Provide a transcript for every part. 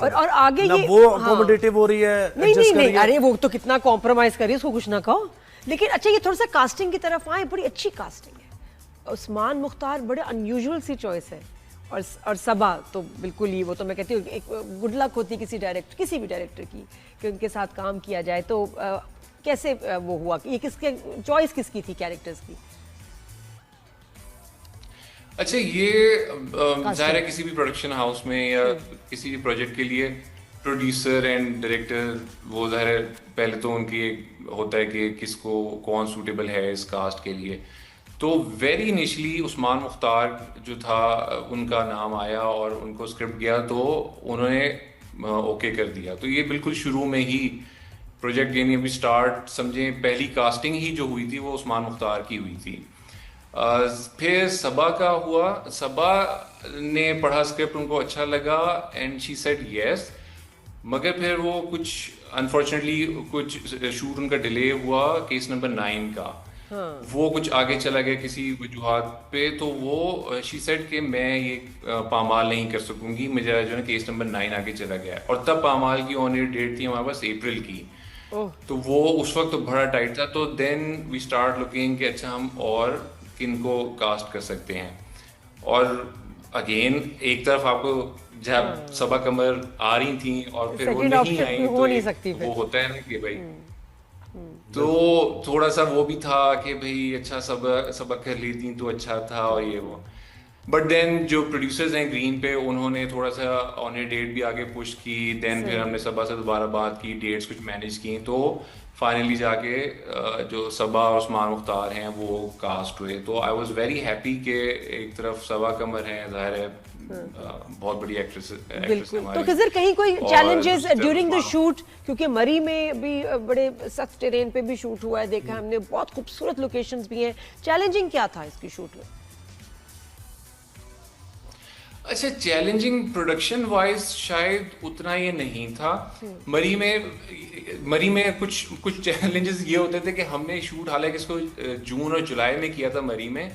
और आगे ये वो अकोमोडेटिव हो रही है, नहीं, अरे वो तो कितना कॉम्प्रोमाइज करिए, उसको कुछ ना कहो। लेकिन अच्छा ये थोड़ा सा कास्टिंग की तरफ आए, बड़ी अच्छी कास्टिंग है। उस्मान मुख्तार बड़े अनयूजुअल सी चॉइस है, और सबा तो बिल्कुल ही, वो तो मैं कहती हूँ एक गुड लक होती है किसी भी डायरेक्टर की कि उनके साथ काम किया जाए। तो कैसे वो हुआ, ये किसके चॉइस किसकी थी कैरेक्टर्स की? अच्छा, ये जाहिर है किसी भी प्रोडक्शन हाउस में या किसी भी प्रोजेक्ट के लिए प्रोड्यूसर एंड डायरेक्टर, वो जाहिर है पहले तो उनकी एक होता है कि किसको कौन सूटेबल है इस कास्ट के लिए। तो वेरी इनिशियली उस्मान मुख्तार जो था उनका नाम आया और उनको स्क्रिप्ट गया तो उन्होंने ओके कर दिया। तो ये बिल्कुल शुरू में ही प्रोजेक्ट, यानी अभी स्टार्ट समझें, पहली कास्टिंग ही जो हुई थी वो उस्मान मुख्तार की हुई थी। फिर सबा का हुआ, सबा ने पढ़ा स्क्रिप्ट, उनको अच्छा लगा एंड शी सेड यस। मगर फिर वो कुछ अनफॉर्चुनेटली कुछ शूट उनका डिले हुआ केस नंबर 9 का। वो कुछ आगे चला गया किसी वजूहात पे, तो वो शी सेड कि मैं ये पामाल नहीं कर सकूंगी, मेरा जो है केस नंबर 9 आगे चला गया। और तब पामाल की ऑन एयर डेट थी हमारे पास अप्रैल की। तो वो उस वक्त तो बड़ा टाइट था। तो देन वी स्टार्ट लुकिंग कि अच्छा हम और किनको कास्ट कर सकते हैं। और अगेन एक तरफ आपको जब सबा कमर आ रही थी और फिर वो नहीं आई, तो वो होता है ना कि भाई, तो थोड़ा सा वो भी था कि भाई अच्छा सबा कर लेती तो अच्छा था और ये वो। बट देन जो प्रोड्यूसर्स हैं ग्रीन पे, उन्होंने थोड़ा सा ऑन ए डेट भी आगे पुश की। देन फिर हमने सबा से दोबारा बात की, डेट्स कुछ मैनेज की, तो फाइनली जाके जो सबा और उस्मान मुख्तार हैं वो कास्ट हुए। तो आई वाज वेरी हैप्पी कि एक तरफ सबा कमर हैं, जाहिर है बहुत बड़ी एक्ट्रेस बिल्कुल। तो किधर कहीं कोई चैलेंजेस ड्यूरिंग द शूट, क्योंकि मरी में भी बड़े सख्त टेरेन पे भी शूट हुआ है, देखा हमने, बहुत खूबसूरत लोकेशंस भी हैं। चैलेंजिंग क्या था इसकी शूट में? अच्छा, चैलेंजिंग प्रोडक्शन वाइज शायद उतना ये नहीं था। मरी में कुछ चैलेंजेस ये होते थे कि हमने शूट, हालांकि इसको जून और जुलाई में किया था मरी में,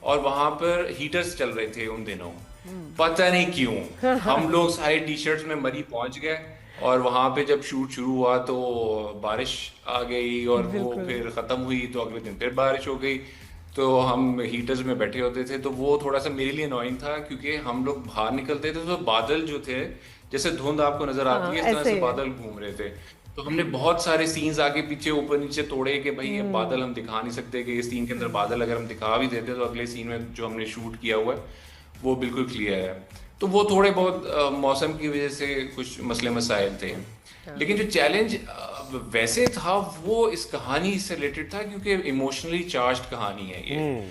और वहां पर हीटर्स चल रहे थे उन दिनों। पता नहीं क्यों हम लोग सारे टी शर्ट्स में मरी पहुंच गए, और वहां पे जब शूट शुरू हुआ तो बारिश आ गई, और वो फिर खत्म हुई तो अगले दिन फिर बारिश हो गई। तो हम हीटर्स में बैठे होते थे, तो वो थोड़ा सा मेरे लिए अनोइंग था, क्योंकि हम लोग बाहर निकलते थे तो बादल जो थे, जैसे धुंध आपको नजर आती है, इस तरह से बादल घूम रहे थे। तो हमने बहुत सारे सीन्स आगे पीछे ऊपर नीचे तोड़े कि भाई ये बादल हम दिखा नहीं सकते, कि इस सीन के अंदर बादल अगर हम दिखा भी देते तो अगले सीन में जो हमने शूट किया हुआ है वो बिल्कुल क्लियर है। तो वो थोड़े बहुत मौसम की वजह से कुछ मसले मसाइल थे। लेकिन जो चैलेंज वैसे था वो इस कहानी से रिलेटेड था, क्योंकि इमोशनली चार्ज्ड कहानी है ये।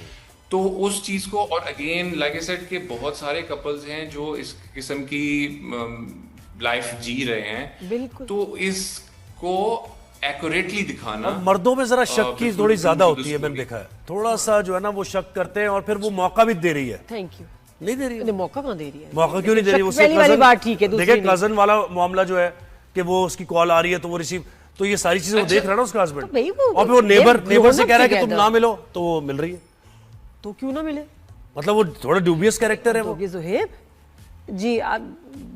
तो उस चीज को, और अगेन लाइक आई सेड कि बहुत सारे कपल्स हैं जो इस किस्म की लाइफ जी रहे हैं, तो इसको एक्यूरेटली दिखाना। मर्दों में जरा शक की थोड़ी ज्यादा होती है, मैंने देखा है, थोड़ा सा जो है ना वो शक करते हैं, और फिर वो मौका भी दे रही है। Thank you. नहीं दे रही है, मौका कहाँ दे रही है? मौका क्यों नहीं दे रही? वो पहली वाली बात ठीक है, देखिए कजन वाला मामला जो है कि वो उसकी कॉल आ रही है तो वो रिसीव, तो ये सारी चीजें वो देख रहा है ना उसका हस्बैंड, और फिर वो नेबर से कह रहा है कि तुम ना मिलो, तो वो मिल रही है। तो क्यों ना मिले? मतलब वो थोड़ा ड्यूबियस कैरेक्टर है वो। ज़ुहैब जी, आप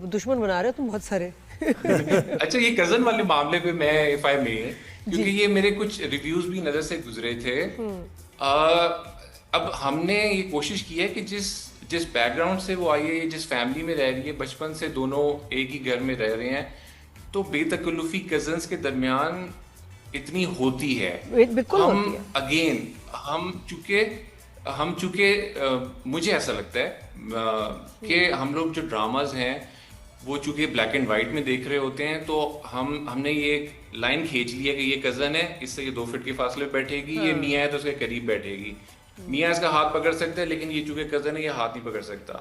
दुश्मन बना रहे हो तुम बहुत सारे। अच्छा, ये कजन वाले मामले पे मैं इफ आई मे, क्योंकि ये मेरे कुछ रिव्यूज भी नजर से गुजरे थे। अब हमने ये कोशिश की है कि जिस बैकग्राउंड से वो आई है, जिस फैमिली में रह रही है, बचपन से दोनों एक ही घर में रह रहे हैं, तो बेतकल्लुफी कजन्स के दरमियान इतनी होती है। बिल्कुल होती है। अगेन हम चूंकि मुझे ऐसा लगता है कि हम लोग जो ड्रामाज हैं वो चूंकि ब्लैक एंड वाइट में देख रहे होते हैं, तो हमने ये एक लाइन खींच ली है कि ये कजन है, इससे ये 2 फीट के फासले बैठेगी, ये मियाँ है तो उसके करीब बैठेगी। मियाँ इसका हाथ पकड़ सकता है, लेकिन ये चूंकि कजन है ये हाथ नहीं पकड़ सकता।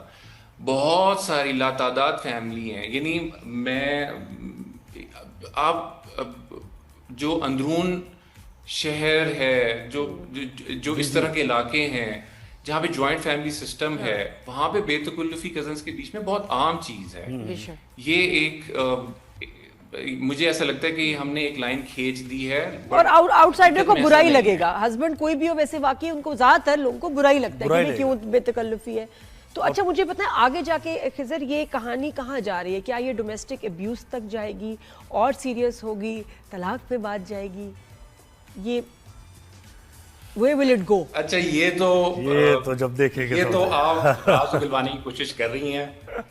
बहुत सारी लातादाद फैमिली हैं, यानी आप जो अंदरून शहर है, जो इस तरह के इलाके हैं जहाँ पे जॉइंट फैमिली सिस्टम है, वहाँ पे बेतकल्लुफी कजन्स के बीच में बहुत आम चीज है। ये एक मुझे ऐसा लगता है कि हमने एक लाइन खींच दी है, और आउटसाइडर को बुरा ही लगेगा। हस्बैंड कोई भी हो, वैसे वाकई उनको ज्यादातर लोगों को बुरा ही लगता है कि क्यों बेतकल्लुफी है। तो अच्छा मुझे पता है आगे जाके खिजर ये कहानी कहाँ जा रही है? क्या ये डोमेस्टिक अब्यूज तक जाएगी और सीरियस होगी, तलाक पे बात जाएगी, ये Where will it go? अच्छा ये तो जब देखेंगे ये तो आप राज उगलवाने की कोशिश कर रही हैं,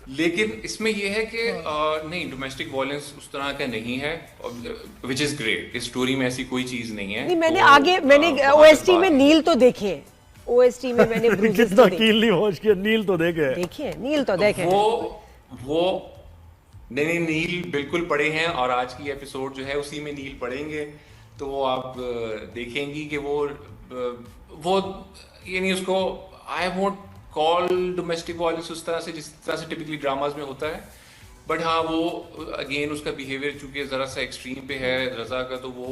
लेकिन इसमें ये है कि नहीं, डोमेस्टिक वायलेंस उस तरह का नहीं है, विच इज ग्रेट। इस स्टोरी में ऐसी कोई चीज नहीं है। नहीं, मैंने ओएसटी में नील तो देखे, ओएसटी में मैंने ब्रूजेस तो देखे, नील तो देखे वो नहीं, नील बिल्कुल पढ़े हैं, और आज की एपिसोड जो है उसी में नील पढ़ेंगे, तो वो आप देखेंगी कि वो यानी उसको I won't call domestic violence उस तरह से जिस तरह से टिपिकली ड्रामाज में होता है, बट हाँ वो अगेन उसका बिहेवियर चूंकि जरा सा एक्सट्रीम पे है रजा का, तो वो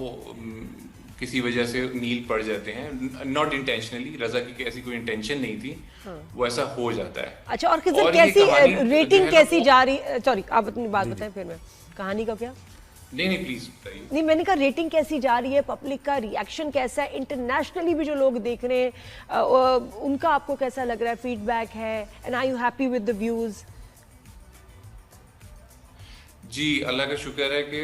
किसी वजह से नील पड़ जाते हैं, नॉट इंटेंशनली, रजा की ऐसी कोई इंटेंशन नहीं थी, वो ऐसा हो जाता है। अच्छा, और कैसी रेटिंग कैसी जा रही? सॉरी, आप अपनी बात बताएं फिर मैं कहानी का क्या। नहीं प्लीज बताइए। नहीं, मैंने कहा रेटिंग कैसी जा रही है, पब्लिक का रिएक्शन कैसा है, इंटरनेशनली भी जो लोग देख रहे हैं उनका आपको कैसा लग रहा है, फीडबैक है, and are you happy with the views? जी अल्लाह का शुक्र है कि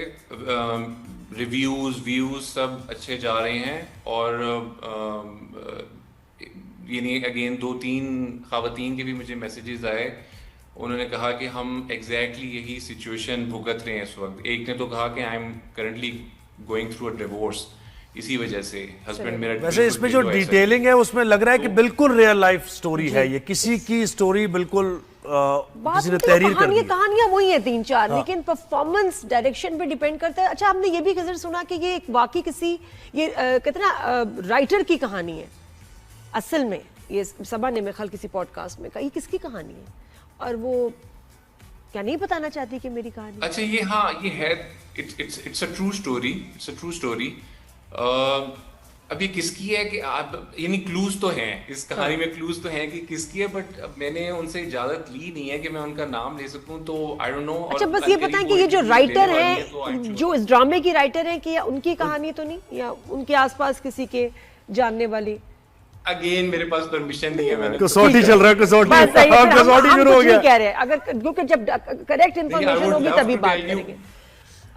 व्यूज सब अच्छे जा रहे हैं, और यानी अगेन 2-3 खवातीन के भी मुझे मैसेजेस आए, उन्होंने कहा कि हम एग्जैक्टली यही सिचुएशन भुगत रहे हैं इस वक्त। एक ने तो कहा कि I am currently going through a divorce, इसी वजह से हस्बैंड मेरा। वैसे इसमें जो डिटेलिंग है उसमें लग रहा है कि बिल्कुल रियल लाइफ स्टोरी है, ये किसी की स्टोरी बिल्कुल किसी ने तहरीर कर दी। कहानियां वही है 3-4, लेकिन परफॉर्मेंस डायरेक्शन पे डिपेंड करता है। अच्छा, आपने ये भी खजर सुना कि ये एक वाकई किसी ये कितना राइटर की कहानी है असल में, ये सबा ने मेरे ख्याल किसी पॉडकास्ट में कहा, ये किसकी कहानी है, और वो क्या नहीं बताना चाहती कि मेरी कहानी। अच्छा ये हाँ ये है, it's a true story, it's a true story. अब ये किसकी है कि आप यानी क्लूज तो हैं इस कहानी में, क्लूज तो हैं कि किसकी है, बट मैंने उनसे इजाजत ली नहीं है कि मैं उनका नाम ले सकूं, तो आई डोंट नो। अच्छा बस ये बताएं कि ये जो राइटर हैं, जो इस ड्रामे की राइटर हैं, कि उनकी कहानी तो नहीं, या उनके आसपास किसी के जानने वाली? अगेन मेरे पास परमिशन नहीं है, मैंने कसौटी चल रहा है, कसौटी शुरू हो गया। कह रहे हैं अगर, क्योंकि जब करेक्ट इंफॉर्मेशन होगी तभी बात करेंगे,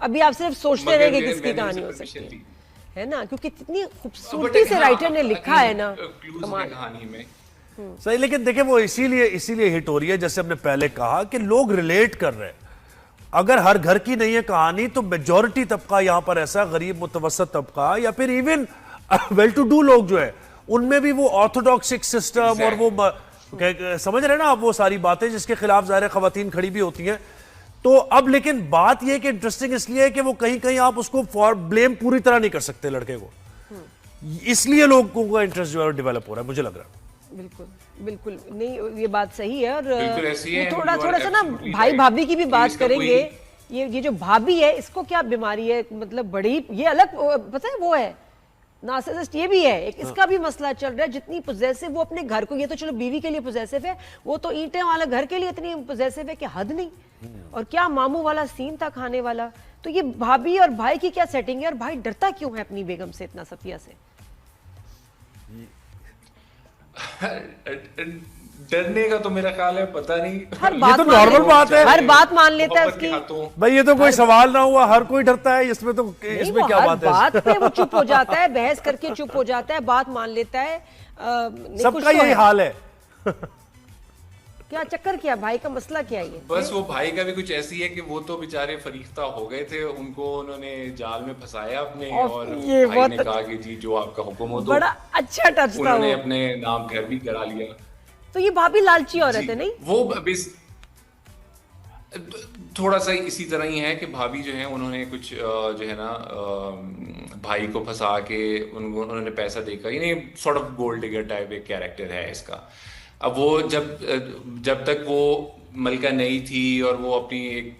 अभी आप सिर्फ सोचते रहेंगे किसकी कहानी हो सकती है ना, क्योंकि कितनी खूबसूरती से राइटर ने लिखा है ना कहानी में। सही, लेकिन देखिए वो इसीलिए हिट हो रही है, जैसे हमने पहले कहा कि लोग रिलेट कर रहे हैं। अगर हर घर की नहीं है कहानी, तो मेजॉरिटी तबका यहाँ पर ऐसा, गरीब मुतवसत तबका या फिर इवन वेल टू डू लोग जो है, उनमें भी वो ऑर्थोडॉक्सिक सिस्टम और वो समझ रहे हैं ना आप, वो सारी बातें जिसके खिलाफ ज़ाहिर खवातीन खड़ी भी होती हैं। तो अब लेकिन बात यह कि इंटरेस्टिंग इसलिए है कि वो कहीं आप उसको फॉर ब्लेम पूरी तरह नहीं कर सकते लड़के को, इसलिए लोगों का इंटरेस्ट जो है डेवलप हो रहा है, मुझे लग रहा है। बिल्कुल नहीं, ये बात सही है। और थोड़ा सा ना भाई भाभी की भी बात करेंगे। ये जो भाभी है, इसको क्या बीमारी है, मतलब बड़ी, ये अलग पता है वो है नार्सिसिस्ट, ये भी है एक, इसका भी मसला चल रहा है। जितनी पोजेसिव वो अपने घर को, ये तो चलो बीवी के लिए पोजेसिव है, वो तो ईंटें वाला घर के लिए इतनी पोजेसिव है कि हद नहीं। और क्या मामू वाला सीन था खाने वाला। तो ये भाभी और भाई की क्या सेटिंग है, और भाई डरता क्यों है अपनी बेगम से इतना, सफिया से? डरने का तो मेरा ख्याल है पता नहीं, ये तो नॉर्मल बात है, हर बात मान लेता है उसकी। भाई ये तो कोई सवाल ना हुआ, हर कोई डरता है इसमें, तो इसमें क्या बात है? बात पे वो चुप हो जाता है, बहस करके चुप हो जाता है, बात मान लेता है। सबका यही हाल है। क्या चक्कर, क्या भाई का मसला क्या है? बस वो भाई का भी कुछ ऐसी है कि वो तो बेचारे फरीख्ता हो गए थे, उनको उन्होंने जाल में फंसाया अपने, और भाई ने कहा कि जी जो आपका हुक्म हो। बड़ा अच्छा टच था, उन्होंने अपने नाम घर भी करा लिया। तो ये भाभी लालची औरत है नहीं? वो थोड़ा सा इसी तरह ही है कि भाभी जो है उन्होंने कुछ जो है ना भाई को फंसा के उन्होंने पैसा देकर, यानी sort of gold digger type एक कैरेक्टर है इसका। अब वो जब तक वो मलका नई थी और वो अपनी एक